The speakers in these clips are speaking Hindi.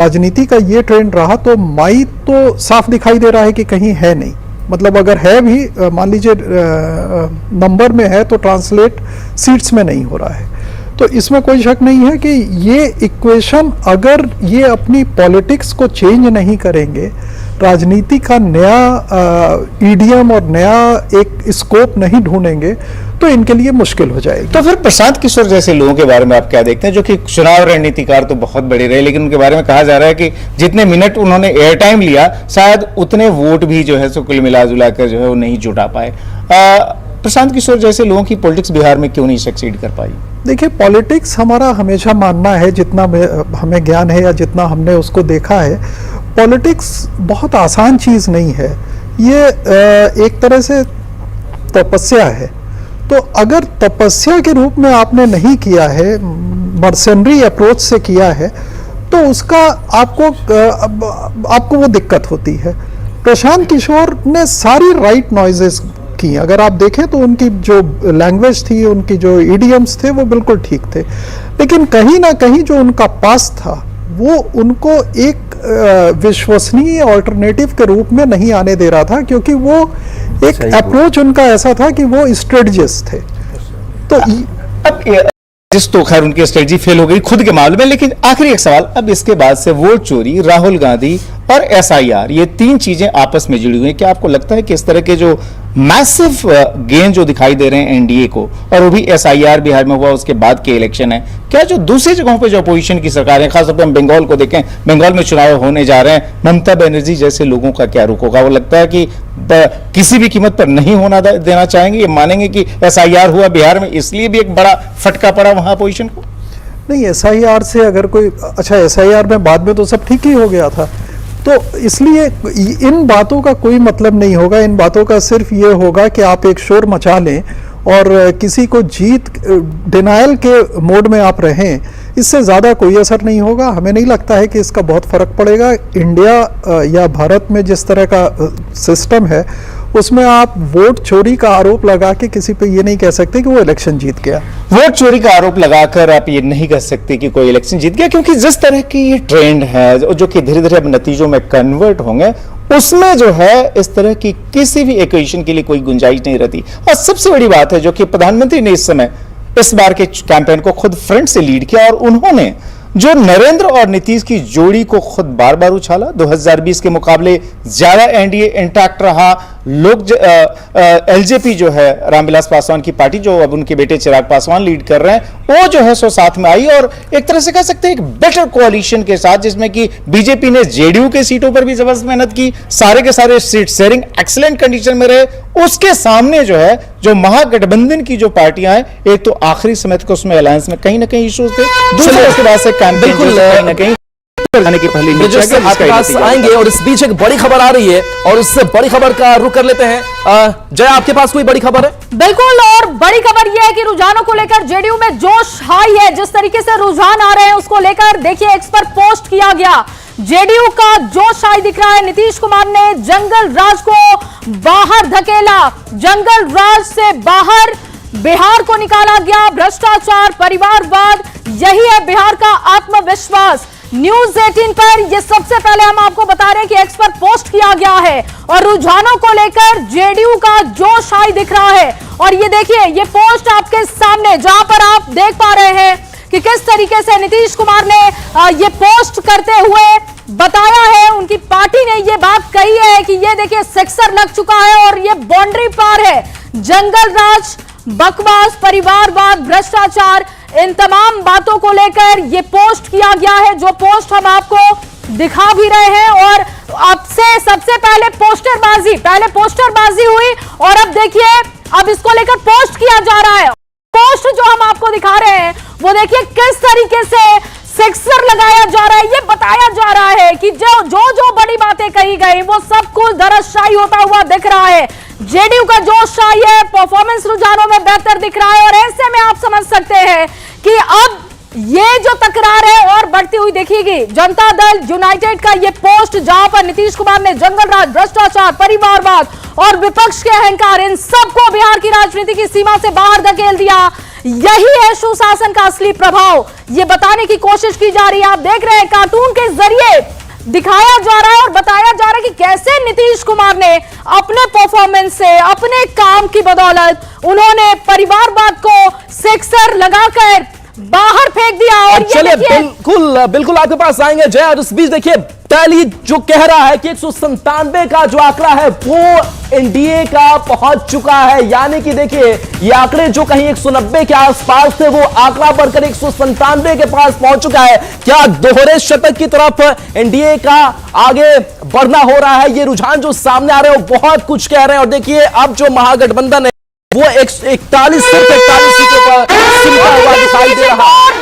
राजनीति का ये ट्रेंड रहा तो माई तो साफ दिखाई दे रहा है कि कहीं है नहीं। मतलब अगर है भी, मान लीजिए नंबर में है तो ट्रांसलेट सीट्स में नहीं हो रहा है। तो इसमें कोई शक नहीं है कि ये इक्वेशन, अगर ये अपनी पॉलिटिक्स को चेंज नहीं करेंगे, राजनीति का नया ईडीएम और नया एक स्कोप नहीं ढूंढेंगे, तो इनके लिए मुश्किल हो जाएगी। तो फिर प्रशांत किशोर जैसे लोगों के बारे में आप क्या देखते हैं, जो कि चुनाव रणनीतिकार तो बहुत बड़े रहे, लेकिन उनके बारे में कहा जा रहा है कि जितने मिनट उन्होंने एयर टाइम लिया, शायद उतने वोट भी जो है सो कुल मिला जुला कर जो है वो नहीं जुटा पाए। प्रशांत किशोर जैसे लोगों की पॉलिटिक्स बिहार में क्यों नहीं सक्सीड कर पाई? देखिए, पॉलिटिक्स हमारा हमेशा मानना है, जितना हमें ज्ञान है या जितना हमने उसको देखा है, पॉलिटिक्स बहुत आसान चीज़ नहीं है। ये एक तरह से तपस्या है। तो अगर तपस्या के रूप में आपने नहीं किया है, मर्सेनरी अप्रोच से किया है, तो उसका आपको वो दिक्कत होती है। प्रशांत किशोर ने सारी राइट नॉइजेस की। अगर आप देखें तो उनकी जो लैंग्वेज थी, उनकी जो इडियम्स थे, वो बिल्कुल ठीक थे, लेकिन कहीं ना कहीं जो उनका पास था वो उनको एक विश्वसनीय ऑल्टरनेटिव के रूप में नहीं आने दे रहा था, क्योंकि वो एक अप्रोच उनका ऐसा था कि वो स्ट्रेटजिस्ट थे। तो अब जिस तो खैर उनकी स्ट्रेटजी फेल हो गई खुद के मामले में, लेकिन आखिरी एक सवाल, अब इसके बाद से वोट चोरी, राहुल गांधी और एसआईआर, ये तीन चीजें आपस में जुड़ी हुई हैं। क्या आपको लगता है कि इस तरह के जो मैसिव गेन जो दिखाई दे रहे हैं एनडीए को, और वो भी एसआईआर बिहार में हुआ, उसके बाद के इलेक्शन है, क्या जो दूसरी जगहों पे जो अपोजिशन की सरकार है, खासतौर पर हम बंगाल को देखें, बंगाल में चुनाव होने जा रहे हैं, ममता बनर्जी जैसे लोगों का क्या रुख होगा? वो लगता है कि किसी भी कीमत पर नहीं होना देना चाहेंगे, ये मानेंगे कि एसआईआर हुआ बिहार में इसलिए भी एक बड़ा फटका पड़ा वहां अपोजिशन को? नहीं, एसआईआर से अगर कोई, अच्छा एसआईआर में बाद में तो सब ठीक ही हो गया था, तो इसलिए इन बातों का कोई मतलब नहीं होगा। इन बातों का सिर्फ ये होगा कि आप एक शोर मचा लें और किसी को जीत, डिनायल के मोड में आप रहें, इससे ज़्यादा कोई असर नहीं होगा। हमें नहीं लगता है कि इसका बहुत फ़र्क पड़ेगा। इंडिया या भारत में जिस तरह का सिस्टम है, उसमें आप वोट चोरी का आरोप लगा के किसी पे ये नहीं कह सकते कि वो इलेक्शन जीत गया। वोट चोरी का आरोप लगाकर आप ये नहीं कह सकते कि कोई इलेक्शन जीत गया, क्योंकि जिस तरह की ये ट्रेंड है जो कि धीरे धीरे अब नतीजों में कन्वर्ट होंगे, उसमें जो है इस तरह की किसी भी इक्वेशन के लिए कोई गुंजाइश नहीं रहती। और सबसे बड़ी बात है जो कि प्रधानमंत्री ने इस समय इस बार के कैंपेन को खुद फ्रंट से लीड किया, और उन्होंने जो नरेंद्र और नीतीश की जोड़ी को खुद बार बार उछाला। 2020 के मुकाबले ज्यादा एनडीए इंटैक्ट रहा। लोग एलजेपी जो है रामविलास पासवान की पार्टी, जो अब उनके बेटे चिराग पासवान लीड कर रहे हैं, वो जो है सो साथ में आई, और एक तरह से कह सकते हैं एक बेटर कोalition के साथ, जिसमें कि बीजेपी ने जेडीयू के सीटों पर भी जबरदस्त मेहनत की, सारे के सारे सीट शेयरिंग एक्सीलेंट कंडीशन में रहे। उसके सामने जो है जो महागठबंधन की जो पार्टियां हैं, एक तो आखिरी समय तक उसमें अलायंस में कहीं ना कहीं इश्यूज थे, दूसरे उसके बाद से कैंपेन कहीं ना कहीं जाने की पहले आपके पास आएंगे, और इस बीच एक बड़ी खबर आ रही है और उससे बड़ी खबर का रुख कर लेते हैं। जय, आपके पास कोई बड़ी खबर है? बिल्कुल, और बड़ी खबर यह है कि रुझानों को लेकर जेडीयू में जोश हाई है। जिस तरीके से रुझान आ रहे हैं उसको लेकर देखिए, एक्स पर पोस्ट किया गया, जेडीयू का जोश हाई दिख रहा है। नीतीश कुमार ने जंगल राज को बाहर धकेला, जंगल राज से बाहर बिहार को निकाला गया। भ्रष्टाचार, परिवारवाद, यही है बिहार का आत्मविश्वास। न्यूज 18 पर ये सबसे पहले हम आपको बता रहे हैं कि एक्स पर पोस्ट किया गया है, और रुझानों को लेकर जेडीयू का जोश हाई दिख रहा है। और ये देखिए, ये पोस्ट आपके सामने, जहां पर आप देख पा रहे हैं कि किस तरीके से नीतीश कुमार ने ये पोस्ट करते हुए बताया है, उनकी पार्टी ने ये बात कही है कि ये देखिए सिक्सर लग चुका है और ये बाउंड्री पार है। जंगल राज, बकवास, परिवारवाद, भ्रष्टाचार, इन तमाम बातों को लेकर ये पोस्ट किया गया है, जो पोस्ट हम आपको दिखा भी रहे हैं। और आपसे सबसे पहले पोस्टरबाजी हुई, और अब देखिए, अब इसको लेकर पोस्ट किया जा रहा है। पोस्ट जो हम आपको दिखा रहे हैं वो देखिए किस तरीके से सिक्सर लगाया जा रहा है। ये बताया जा रहा है कि जो बड़ी बातें कही गई वो सब कुछ धराशायी होता हुआ दिख रहा है। जेडीयू का जोश शाही है, परफॉर्मेंस रुझानों में बेहतर दिख रहा है, और ऐसे में आप समझ सकते हैं कि अब ये जो तकरार है और बढ़ती हुई दिखेगी। जनता दल यूनाइटेड का ये पोस्ट जहां पर नीतीश कुमार ने जंगलराज, भ्रष्टाचार, परिवारवाद और विपक्ष के अहंकार, इन सबको बिहार की राजनीति की सीमा से बाहर धकेल दिया। यही है सुशासन का असली प्रभाव, ये बताने की कोशिश की जा रही है। आप देख रहे हैं कार्टून के जरिए दिखाया जा रहा है और बताया जा रहा है कि कैसे नीतीश कुमार ने अपने परफॉर्मेंस से, अपने काम की बदौलत उन्होंने परिवारवाद को सिक्सर लगाकर बाहर फेंक दिया। और चलिए बिल्कुल आपके पास आएंगे जय। और इस बीच देखिए टैली जो कह रहा है कि 197 का जो आंकड़ा है वो एनडीए का पहुंच चुका है, यानी कि देखिए ये आंकड़े जो कहीं 190 के आसपास थे वो आंकड़ा बढ़कर 197 के पास पहुंच चुका है। क्या दोहरे शतक की तरफ एनडीए का आगे बढ़ना हो रहा है? ये रुझान जो सामने आ रहे हैं वो बहुत कुछ कह रहे हैं। और देखिए अब जो महागठबंधन है वो 41 सीटों पर सिमटा हुआ दिखाई दे रहा है।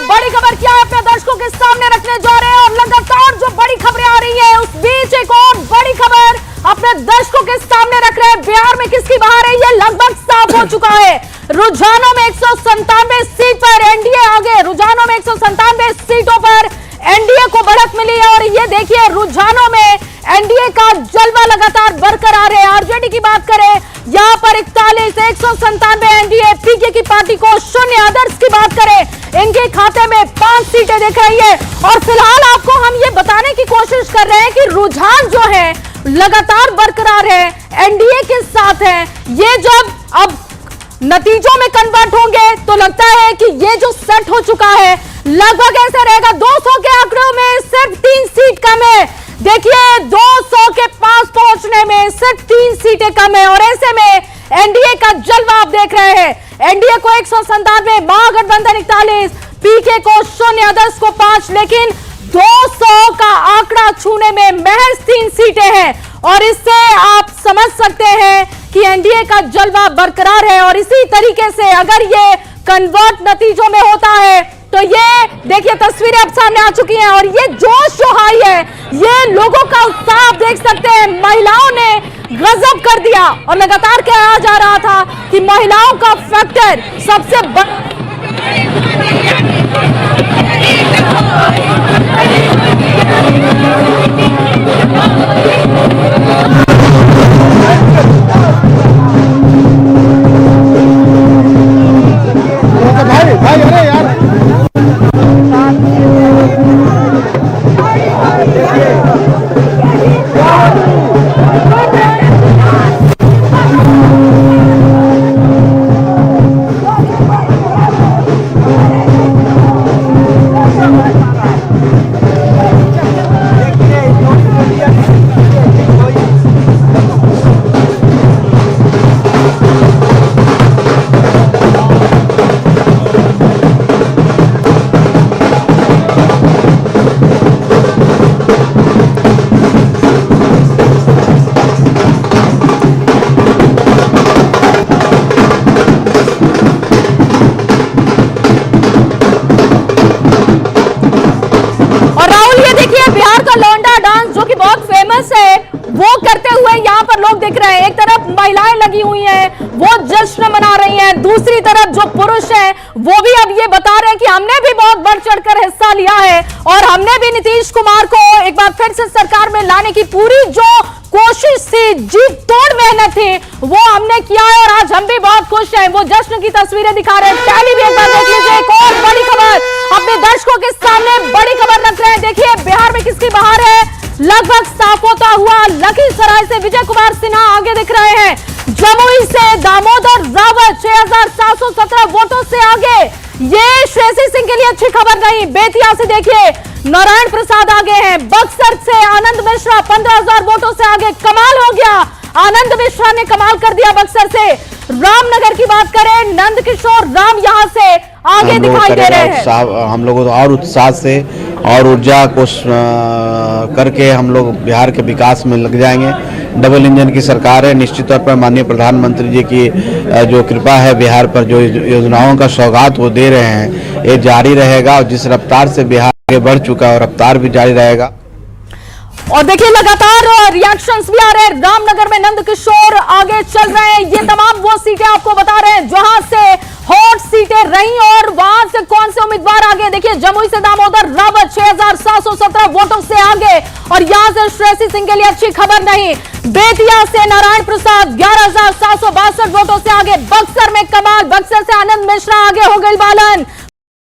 बड़ी खबर क्या है अपने दर्शकों के सामने रखने जा रहे हैं और लगातार जो बड़ी खबरें आ रही है उस बीच एक और बड़ी खबर अपने दर्शकों के सामने रख रहे हैं। बिहार में किसकी बहार है ये लगभग साफ हो चुका है। रुझानों में 197 सीट पर एनडीए आगे, रुझानों में 197 सीटों पर एनडीए को बढ़त मिली है। और ये देखिए रुझानों में एनडीए का जलवा लगातार बरकरार है। आरजेडी की बात करें यहां पर 41, 197 एनडीए, पीके की पार्टी को 0। अदर्स की बात करें इनके खाते में 5 सीटें दिख रही है। और फिलहाल आपको हम ये बताने की कोशिश कर रहे हैं कि रुझान जो है लगातार बरकरार है, एनडीए के साथ है। ये जब अब नतीजों में कन्वर्ट होंगे तो लगता है कि ये जो सेट हो चुका है लगभग ऐसा रहेगा। 200 के आंकड़ों में सिर्फ 3 सीट कम है। देखिए 200 के पास पहुंचने में सिर्फ 3 सीटें कम है। और ऐसे में एनडीए का जलवा आप देख रहे हैं। एनडीए को 197, महागठबंधन 41, पीके को 0, अदर्स को 5, लेकिन 200 का आंकड़ा छूने में महज 3 सीटें हैं। और इससे आप समझ सकते हैं कि एनडीए का जलवा बरकरार है। और इसी तरीके से अगर ये कन्वर्ट नतीजों में होता है तो ये देखिए तस्वीरें अब सामने आ चुकी हैं। और ये जोश जो हाई है, ये लोगों का उत्साह आप देख सकते हैं। महिलाओं ने गजब कर दिया और लगातार कहा जा रहा था कि महिलाओं का फैक्टर सबसे भाई अरे यार वो करते हुए यहाँ पर लोग दिख रहे हैं। एक तरफ महिलाएं लगी हुई हैं, वो जश्न मना रही हैं, दूसरी तरफ जो पुरुष हैं वो भी अब ये बता रहे हैं कि हमने भी बहुत बढ़ चढ़कर हिस्सा लिया है और हमने भी नीतीश कुमार को एक बार फिर से सरकार में लाने की पूरी जो कोशिश थी, जी तोड़ मेहनत थी, वो हमने किया है और आज हम भी बहुत खुश हैं। वो जश्न की तस्वीरें दिखा रहे हैं। टैली भी एक बार देख लीजिए। एक और बड़ी खबर अपने दर्शकों के सामने बड़ी खबर रख रहे हैं। देखिए बिहार में किसकी बहार है, लगभग साफ होता हुआ लखीसराय से विजय कुमार सिन्हा आगे दिख रहे हैं। जमुई से दामोदर रावत 6717 वोटों से आगे। ये श्रेयसी सिंह के लिए अच्छी खबर नहीं। बेतिया से देखिए नारायण प्रसाद आगे हैं। बक्सर से आनंद मिश्रा 15000 वोटों से आगे। कमाल हो गया, आनंद मिश्रा ने कमाल कर दिया बक्सर से। रामनगर की बात करें, नंद किशोर राम यहां से आगे दिखाई दे रहे हैं। हम लोग और उत्साह से और ऊर्जा को करके हम लोग बिहार के विकास में लग जाएंगे। डबल इंजन की सरकार है। निश्चित तौर पर माननीय प्रधानमंत्री जी की जो कृपा है बिहार पर, जो योजनाओं का सौगात वो दे रहे हैं, ये जारी रहेगा। और जिस रफ्तार से बिहार आगे बढ़ चुका है रफ्तार भी जारी रहेगा। और देखिए लगातार रिएक्शंस भी आ रहे हैं। रामनगर में नंद किशोर आगे चल रहे हैं। ये तमाम वो सीटें आपको बता रहे हैं जहां से हॉट सीटें रही और वहां से कौन से उम्मीदवार आगे, देखिए जमुई से दामोदर रावत 6717 वोटों से आगे और यहां से श्रेयसी सिंह के लिए अच्छी खबर नहीं। बेतिया से नारायण प्रसाद 11762 वोटों से आगे। बक्सर में कमाल, बक्सर से आनंद मिश्रा आगे हो गई बालन,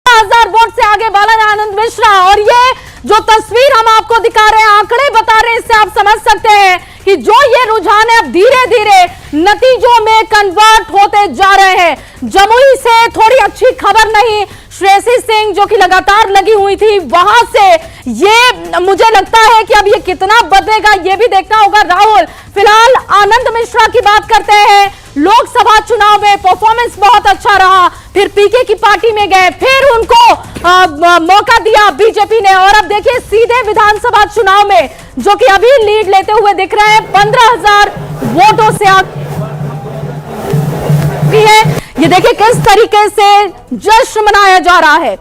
1000 वोट से आगे बालन आनंद मिश्रा। और ये जो तस्वीर हम आपको दिखा रहे हैं, आंकड़े बता रहे हैं, इससे आप समझ सकते हैं कि जो ये रुझान है अब धीरे धीरे नतीजों में कन्वर्ट होते जा रहे हैं। जमुई से थोड़ी अच्छी खबर नहीं, श्रेयसी सिंह जो कि लगातार लगी हुई थी वहां से ये मुझे लगता है कि अब ये कितना बदलेगा ये भी देखना होगा। राहुल, फिलहाल आनंद मिश्रा की बात करते हैं। लोकसभा चुनाव में परफॉर्मेंस बहुत अच्छा रहा, फिर पीके की पार्टी में गए, फिर उनको मौका दिया बीजेपी ने और अब देखिए सीधे विधानसभा चुनाव में जो कि अभी लीड लेते हुए दिख रहे हैं 15,000 वोटों से है। ये देखिए किस तरीके से जश्न मनाया जा रहा है।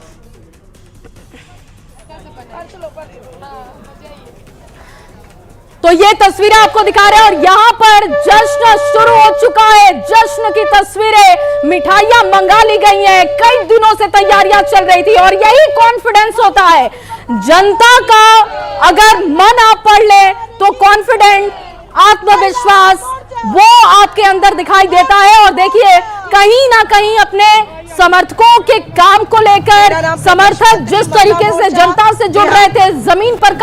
तो ये तस्वीरें आपको दिखा रहे हैं और यहां पर जश्न शुरू हो चुका है। जश्न की तस्वीरें, मिठाइयां मंगा ली गई हैं, कई दिनों से तैयारियां चल रही थी और यही कॉन्फिडेंस होता है जनता का। अगर मन आप पढ़ ले तो कॉन्फिडेंट, आत्मविश्वास वो आपके अंदर दिखाई देता है। और देखिए कहीं ना कहीं अपने समर्थकों के काम को लेकर समर्थक जिस तरीके से जनता से जुड़ रहे थे, जमीन पर